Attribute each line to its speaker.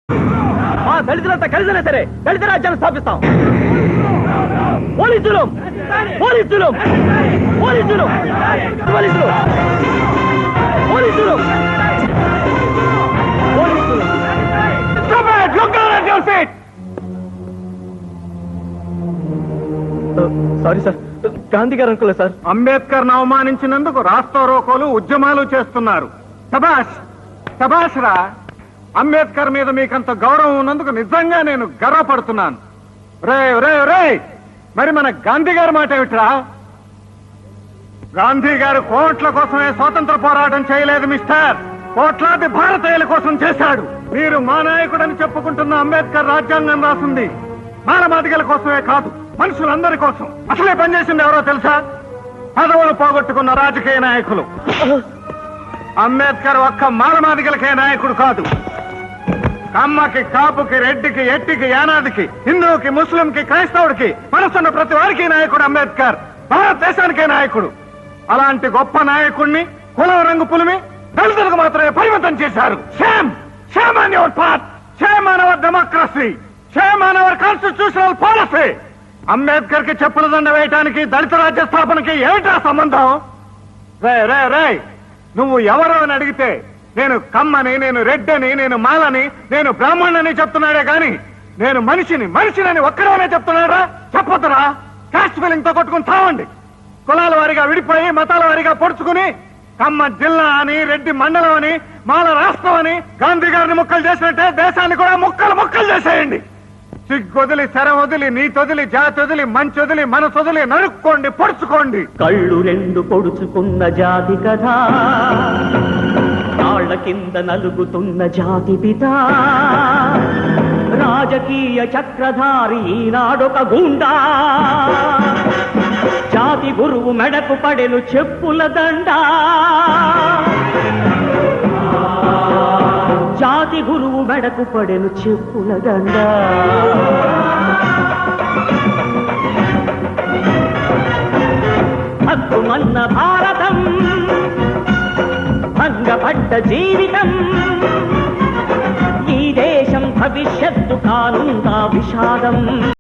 Speaker 1: మా దళితులంతా కలిసినా సరే దళిత రాజ్యాన్ని స్థాపిస్తాం. పోలీసులు పోలీసులు పోలీసులు పోలీసులు పోలీసులు పోలీసులు సారీ సార్, గాంధీ గారు అనుకోలే సార్.
Speaker 2: అంబేద్కర్ అవమానించినందుకు రాస్తా రోకోలు ఉద్యమాలు చేస్తున్నారు. శభాష్ శభాష్ రా. అంబేద్కర్ మీద మీకంత గౌరవం ఉన్నందుకు నిజంగా నేను గర్వపడుతున్నాను. రే రే రే, మరి మన గాంధీ గారి మాట ఏమిట్రా? గాంధీ గారు కోట్ల కోసమే స్వాతంత్ర పోరాటం చేయలేదు మిస్టర్, కోట్లాది భారతీయుల కోసం చేశాడు. మీరు మా నాయకుడని చెప్పుకుంటున్న అంబేద్కర్ రాజ్యాంగం రాసింది మానవాధికారుల కోసమే కాదు, మనుషులందరి కోసం. అసలే పనిచేసింది ఎవరో తెలుసా? పదవులు పోగొట్టుకున్న రాజకీయ నాయకులు. అంబేద్కర్ ఒక్క మానవాధికారులకే నాయకుడు కాదు. కమ్మకి, కాపుకి, రెడ్డికి, ఎట్టికి, యానాదికి, హిందువుకి, ముస్లింకి, క్రైస్తవుడికి, మనసున్న ప్రతి వారికి నాయకుడు అంబేద్కర్. భారతదేశానికే నాయకుడు. అలాంటి గొప్ప నాయకుడిని కులం రంగు పులిమి దళితులకు మాత్రమే పరిమితం చేశారు. Shame shame on your part, shame on our democracy, shame on hour constitutional policy. Ambedkar కి చెప్పుల దండ వేయటానికి దళిత రాజ్య స్థాపనకి ఏమిటా సంబంధం? రే రే రే, నువ్వు ఎవరు అని అడిగితే నేను కమ్మని, నేను రెడ్డని, నేను మాలని, నేను బ్రాహ్మణుని చెప్తున్నాడే గాని నేను మనిషిని ఒక్కడనే చెప్తున్నాడా? చెప్పొద్దురా. కాస్ట్ ఫీలింగ్ తో కొట్టుకుని తావండి. కులాల వారిగా విడిపోయి మతాల వారిగా పొడుచుకుని కమ్మ జిల్లా అని, రెడ్డి మండలం అని, మాల రాష్ట్రం అని గాంధీ గారిని ముక్కలు చేసినట్టే దేశాన్ని కూడా ముక్కలు చేసేయండి. సిగ్గొదిలి, శర వదిలి, నీతొదిలి, జాతొదిలి, మంచొదిలి, మనసొదిలి నరుక్కోండి, పొడుచుకోండి.
Speaker 1: కళ్ళు రెండు పొడుచుకున్న జాతి కథ, కాళ్ల కింద నలుగుతున్న జాతి పిత, రాజకీయ చక్రధారి ఈనాడొక గుండా, జాతి గురువు మెడకు పడెను చెప్పుల దండ, జాతి గురువు మెడకు పడెను చెప్పుల దండ. హక్కుమన్న భారతం, భంగపడ్డ జీవితం, ఈ దేశం భవిష్యత్తు కానుందా విషాదం.